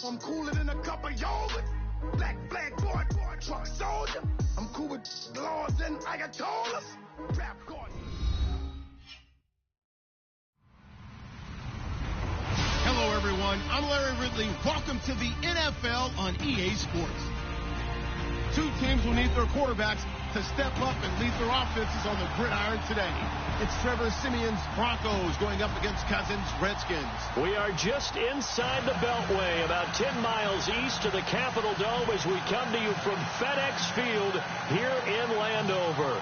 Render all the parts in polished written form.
I'm cooler than a cup of yogurt. Black flag boy, truck soldier. I'm cool with laws and ayatollahs. Rap God. Hello, everyone. I'm Larry Ridley. Welcome to the NFL on EA Sports. Two teams will need their quarterbacks to step up and lead their offenses on the gridiron today. It's Trevor Siemian's Broncos going up against Cousins' Redskins. We are just inside the Beltway, about 10 miles east of the Capitol Dome as we come to you from FedEx Field here in Landover.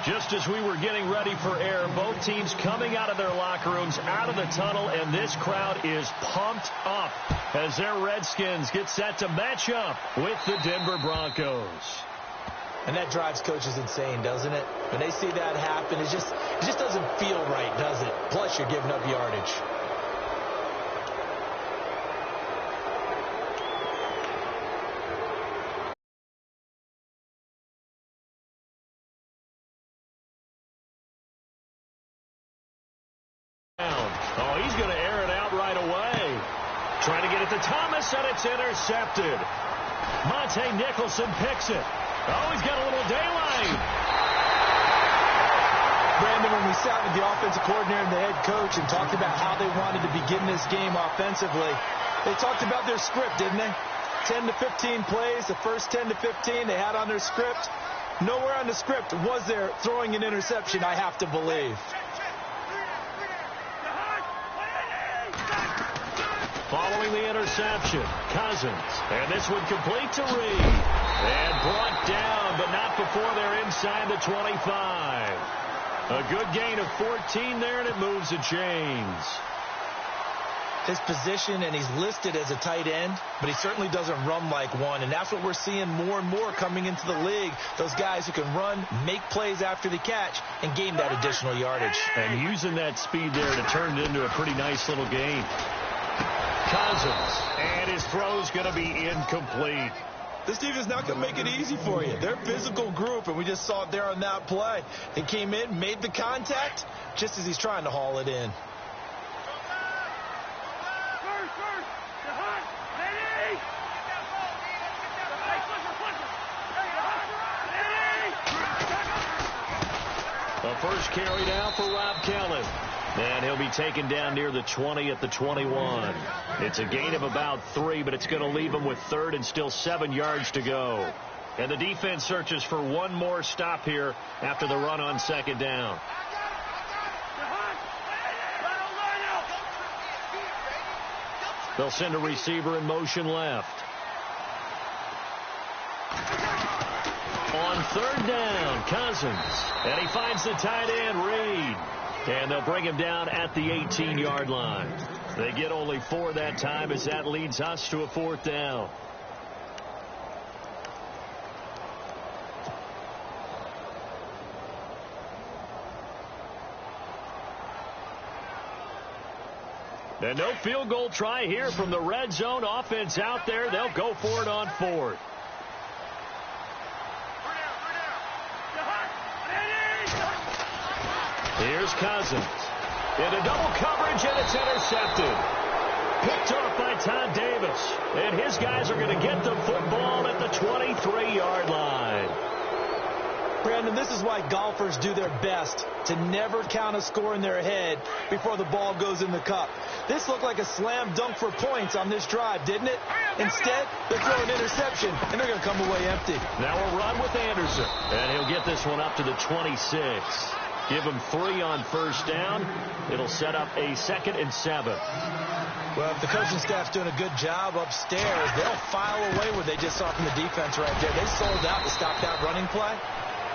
Just as we were getting ready for air, both teams coming out of their locker rooms, out of the tunnel, and this crowd is pumped up as their Redskins get set to match up with the Denver Broncos. And that drives coaches insane, doesn't it? When they see that happen, it just doesn't feel right, does it? Plus, you're giving up yardage. Oh, he's going to air it out right away. Trying to get it to Thomas, and it's intercepted. Monte Nicholson picks it. Oh, he's got a little daylight. Brandon, when we sat with the offensive coordinator and the head coach and talked about how they wanted to begin this game offensively, they talked about their script, didn't they? 10 to 15 plays, the first 10 to 15 they had on their script. Nowhere on the script was there throwing an interception, I have to believe. Following the interception, Cousins. And this one complete to Reed. And brought down, but not before they're inside the 25. A good gain of 14 there, and it moves the chains. His position, and he's listed as a tight end, but he certainly doesn't run like one. And that's what we're seeing more and more coming into the league. Those guys who can run, make plays after the catch, and gain that additional yardage. And using that speed there to turn it into a pretty nice little gain. Cousins, and his throw's going to be incomplete. This team is not going to make it easy for you. They're a physical group, and we just saw it there on that play. He came in, made the contact, just as he's trying to haul it in. The first carry down for Rob Kelly. And he'll be taken down near the 20 at the 21. It's a gain of about 3, but it's going to leave him with third and still 7 yards to go. And the defense searches for one more stop here after the run on second down. They'll send a receiver in motion left. On third down, Cousins. And he finds the tight end, Reed. And they'll bring him down at the 18-yard line. They get only 4 that time as that leads us to a fourth down. And no field goal try here from the red zone offense out there. They'll go for it on fourth. Here's Cousins. Into double coverage, and it's intercepted. Picked off by Todd Davis. And his guys are going to get the football at the 23-yard line. Brandon, this is why golfers do their best to never count a score in their head before the ball goes in the cup. This looked like a slam dunk for points on this drive, didn't it? Instead, they throw an interception, and they're going to come away empty. Now a run with Anderson. And he'll get this one up to the 26. Give him 3 on first down. It'll set up a 2nd and 7. Well, if the coaching staff's doing a good job upstairs, they'll file away what they just saw from the defense right there. They sold out to stop that running play.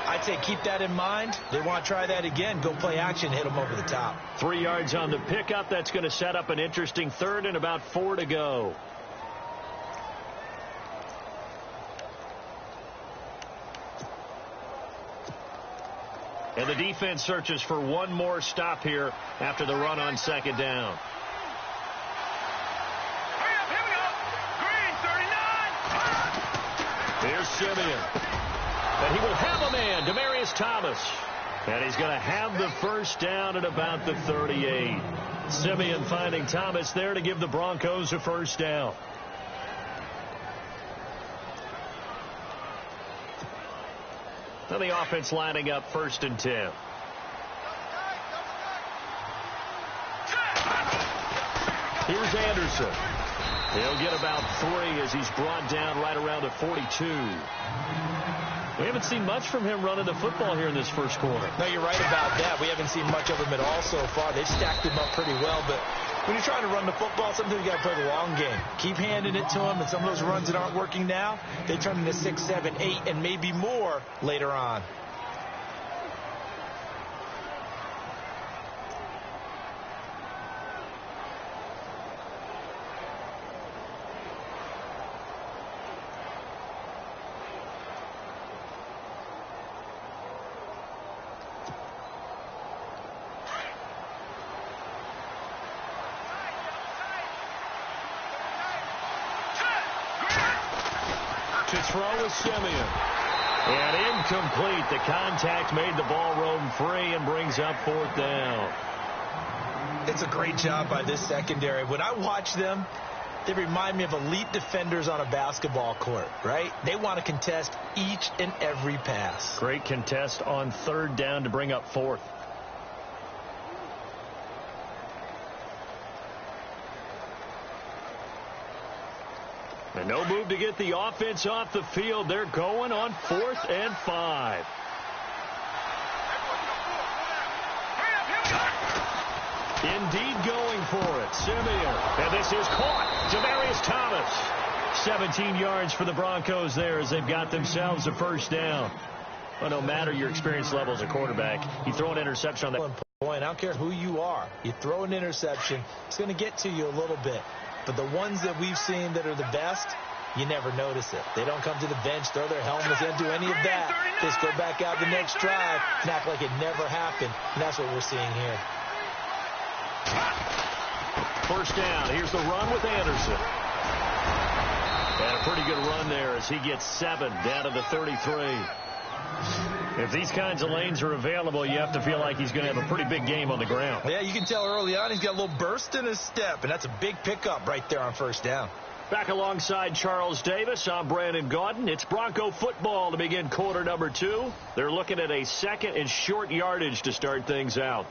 I'd say keep that in mind. They want to try that again. Go play action, hit them over the top. 3 yards on the pickup. That's going to set up an interesting third and about 4 to go. And the defense searches for one more stop here after the run on second down. Here's Siemian. And he will have a man, Demaryius Thomas. And he's going to have the first down at about the 38. Siemian finding Thomas there to give the Broncos a first down. So the offense lining up 1st and 10. Here's Anderson. He'll get about 3 as he's brought down right around the 42. We haven't seen much from him running the football here in this first quarter. No, you're right about that. We haven't seen much of him at all so far. They've stacked him up pretty well, but when you're trying to run the football, sometimes you got to play the long game. Keep handing it to him, and some of those runs that aren't working now, they turn into 6, 7, 8, and maybe more later on. To throw is Simeon. And incomplete. The contact made the ball roam free and brings up 4th down. It's a great job by this secondary. When I watch them, they remind me of elite defenders on a basketball court, right? They want to contest each and every pass. Great contest on 3rd down to bring up 4th. And no move to get the offense off the field. They're going on 4th and 5. Indeed going for it. Simeon. And this is caught. Demaryius Thomas. 17 yards for the Broncos there as they've got themselves a 1st down. Well, no matter your experience level as a quarterback, you throw an interception on that point. I don't care who you are. You throw an interception, it's going to get to you a little bit. But the ones that we've seen that are the best, you never notice it. They don't come to the bench, throw their helmets, they don't do any of that. Just go back out the next drive and act like it never happened. And that's what we're seeing here. 1st down. Here's the run with Anderson. And a pretty good run there as he gets 7 down to the 33. If these kinds of lanes are available, you have to feel like he's going to have a pretty big game on the ground. Yeah, you can tell early on he's got a little burst in his step, and that's a big pickup right there on 1st down. Back alongside Charles Davis, I'm Brandon Gaudin. It's Bronco football to begin quarter number 2. They're looking at a 2nd and short yardage to start things out.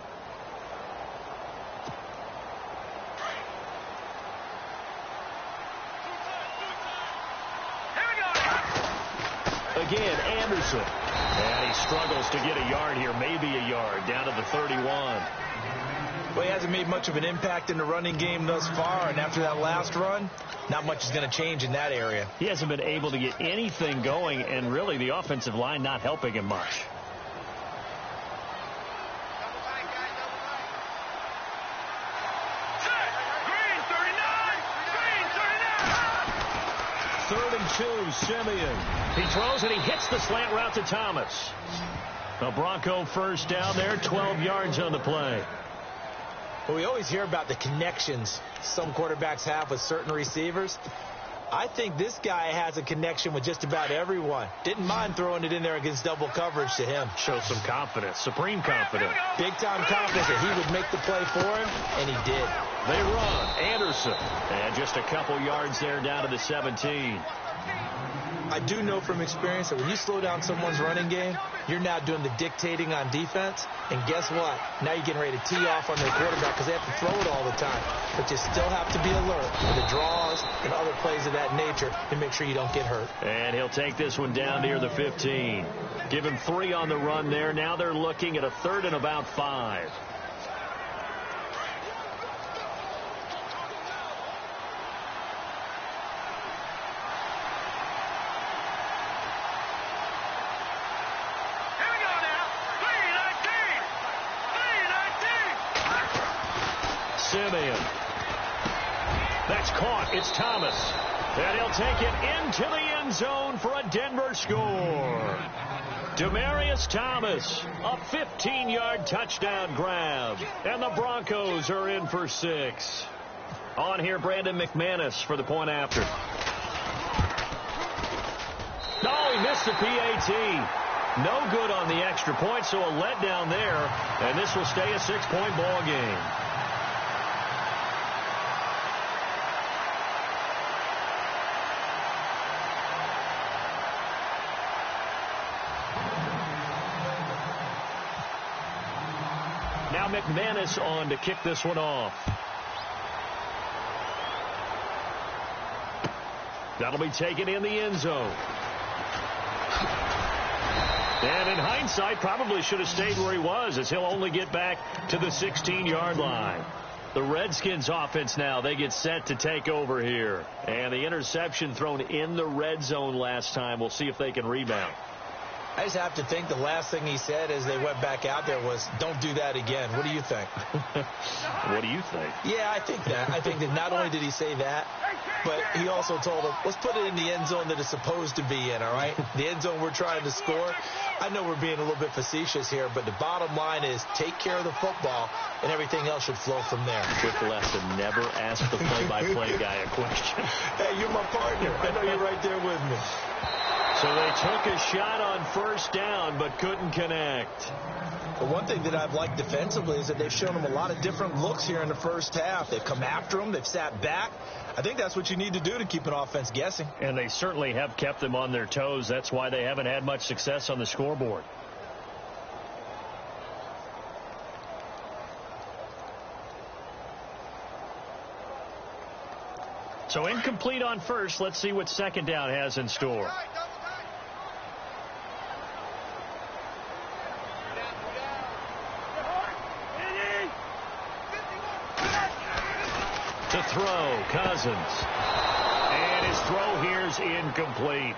Again, Anderson. And he struggles to get a yard here, maybe a yard, down to the 31. Well, he hasn't made much of an impact in the running game thus far, and after that last run, not much is going to change in that area. He hasn't been able to get anything going, and really the offensive line not helping him much. Third and 2, Simeon. He throws and he hits the slant route to Thomas. The Bronco 1st down there, 12 yards on the play. Well, we always hear about the connections some quarterbacks have with certain receivers. I think this guy has a connection with just about everyone. Didn't mind throwing it in there against double coverage to him. Shows some confidence, supreme confidence. Big-time confidence that he would make the play for him, and he did. They run. Anderson. And just a couple yards there down to the 17. I do know from experience that when you slow down someone's running game, you're now doing the dictating on defense. And guess what? Now you're getting ready to tee off on their quarterback because they have to throw it all the time. But you still have to be alert for the draws and other plays of that nature to make sure you don't get hurt. And he'll take this one down near the 15. Give him 3 on the run there. Now they're looking at a 3rd and about 5. Simeon. That's caught. It's Thomas. And he'll take it into the end zone for a Denver score. Demaryius Thomas, a 15-yard touchdown grab. And the Broncos are in for 6. On here, Brandon McManus for the point after. Oh, he missed the PAT. No good on the extra point, so a letdown there. And this will stay a 6-point ball game. Now McManus on to kick this one off. That'll be taken in the end zone. And in hindsight, probably should have stayed where he was, as he'll only get back to the 16-yard line. The Redskins offense now, they get set to take over here. And the interception thrown in the red zone last time. We'll see if they can rebound. I just have to think the last thing he said as they went back out there was, don't do that again. What do you think? What do you think? Yeah, I think that. I think that not only did he say that, but he also told him, let's put it in the end zone that it's supposed to be in, all right? The end zone we're trying to score. I know we're being a little bit facetious here, but the bottom line is take care of the football, and everything else should flow from there. Quick lesson, never ask the play-by-play guy a question. Hey, you're my partner. I know you're right there with me. So they took a shot on first down, but couldn't connect. But one thing that I've liked defensively is that they've shown them a lot of different looks here in the first half. They've come after them. They've sat back. I think that's what you need to do to keep an offense guessing. And they certainly have kept them on their toes. That's why they haven't had much success on the scoreboard. So incomplete on first. Let's see what second down has in store. To throw, Cousins. And his throw here is incomplete.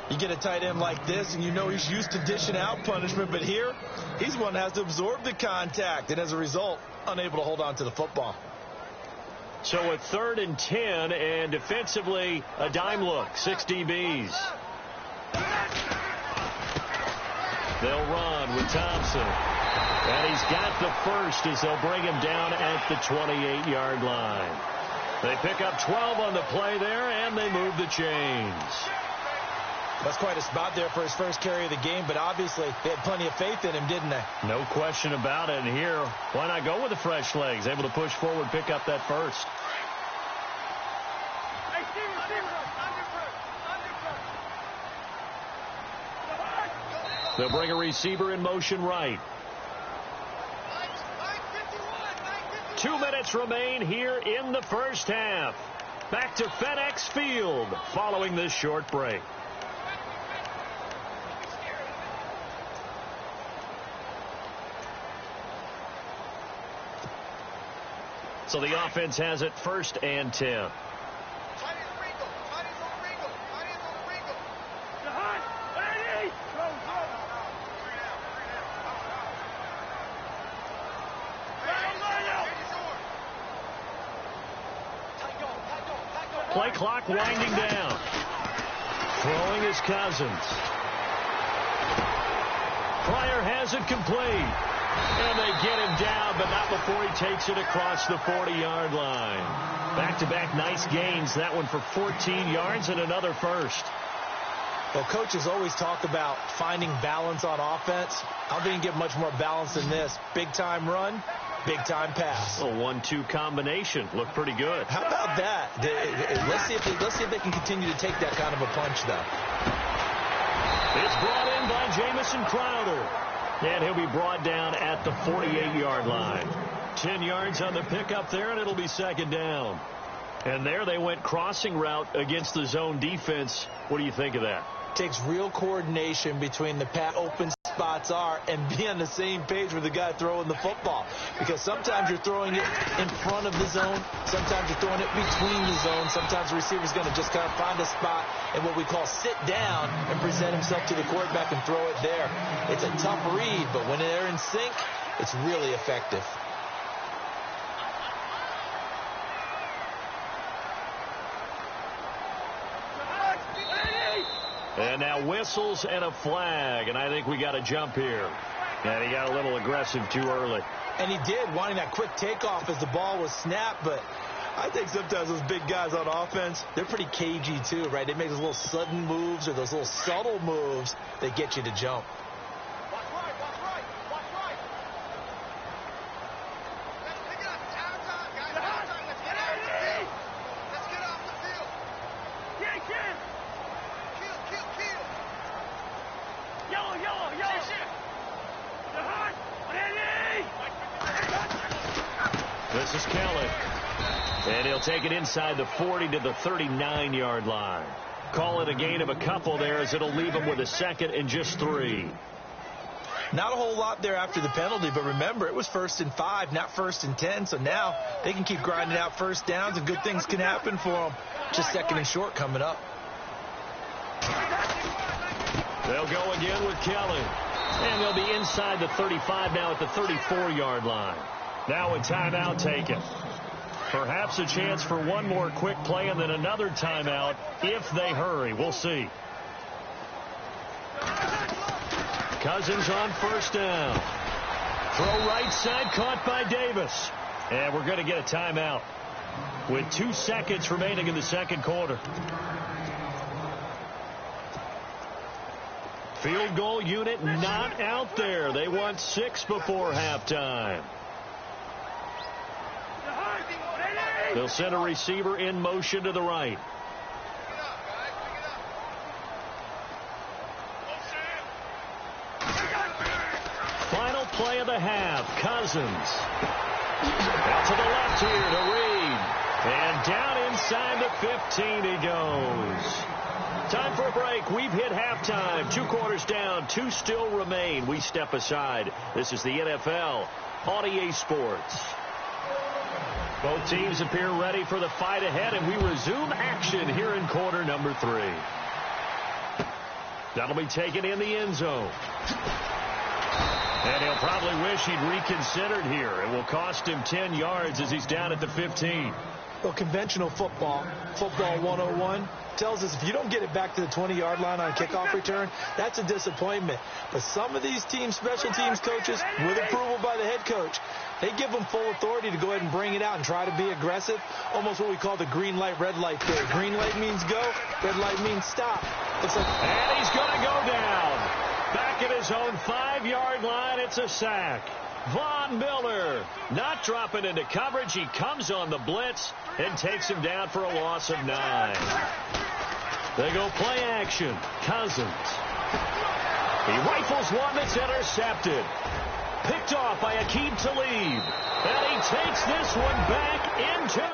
You get a tight end like this, and you know he's used to dishing out punishment, but here, he's the one that has to absorb the contact, and as a result, unable to hold on to the football. So a 3rd and 10, and defensively, a dime look, 6 DBs. They'll run with Thompson. And he's got the first as they'll bring him down at the 28-yard line. They pick up 12 on the play there, and they move the chains. That's quite a spot there for his first carry of the game, but obviously they had plenty of faith in him, didn't they? No question about it. And here, why not go with the fresh legs? Able to push forward, pick up that first. They'll bring a receiver in motion right. 2 minutes remain here in the first half. Back to FedEx Field following this short break. So the offense has it 1st and 10. Play clock winding down. Throwing is Cousins. Pryor has it complete. And they get him down, but not before he takes it across the 40-yard line. Back-to-back nice gains. That one for 14 yards and another first. Well, coaches always talk about finding balance on offense. I don't think you can get much more balance than this. Big-time run, big-time pass. A 1-2 combination. Looked pretty good. How about that? Let's see if they can continue to take that kind of a punch, though. It's brought in by Jamison Crowder. And he'll be brought down at the 48-yard line. 10 yards on the pickup there, and it'll be 2nd down. And there they went crossing route against the zone defense. What do you think of that? Takes real coordination between the open spots are and be on the same page with the guy throwing the football. Because sometimes you're throwing it in front of the zone. Sometimes you're throwing it between the zone. Sometimes the receiver's going to just kind of find a spot and what we call sit down and present himself to the quarterback and throw it there. It's a tough read, but when they're in sync, it's really effective. And now whistles and a flag, and I think we got a jump here. And he got a little aggressive too early. And he did, wanting that quick takeoff as the ball was snapped, but I think sometimes those big guys on offense, they're pretty cagey too, right? They make those little sudden moves or those little subtle moves that get you to jump. This is Kelly. And he'll take it inside the 40 to the 39-yard line. Call it a gain of a couple there, as it'll leave him with a second and just 3. Not a whole lot there after the penalty, but remember, it was 1st and 5, not 1st and 10, so now they can keep grinding out first downs and good things can happen for them. Just 2nd and short coming up. They'll go again with Kelly. And they'll be inside the 35 now at the 34-yard line. Now a timeout taken. Perhaps a chance for one more quick play and then another timeout if they hurry. We'll see. Cousins on 1st down. Throw right side, caught by Davis. And we're going to get a timeout with 2 seconds remaining in the second quarter. Field goal unit not out there. They want 6 before halftime. They'll send a receiver in motion to the right. Final play of the half. Cousins. Out to the left here to Reed. And down inside the 15 he goes. Time for a break. We've hit halftime. 2 quarters down. 2 still remain. We step aside. This is the NFL on EA Sports. Both teams appear ready for the fight ahead, and we resume action here in quarter number 3. That'll be taken in the end zone. And he'll probably wish he'd reconsidered here. It will cost him 10 yards as he's down at the 15. Well, conventional football 101, tells us if you don't get it back to the 20-yard line on a kickoff return, that's a disappointment. But some of these teams, special teams coaches, with approval by the head coach, they give them full authority to go ahead and bring it out and try to be aggressive, almost what we call the green light, red light theory. Green light means go, red light means stop. And he's going to go down. Back at his own 5-yard line, it's a sack. Von Miller not dropping into coverage. He comes on the blitz and takes him down for a loss of 9. They go play action. Cousins. He rifles one that's intercepted. Picked off by Aqib Talib. And he takes this one back into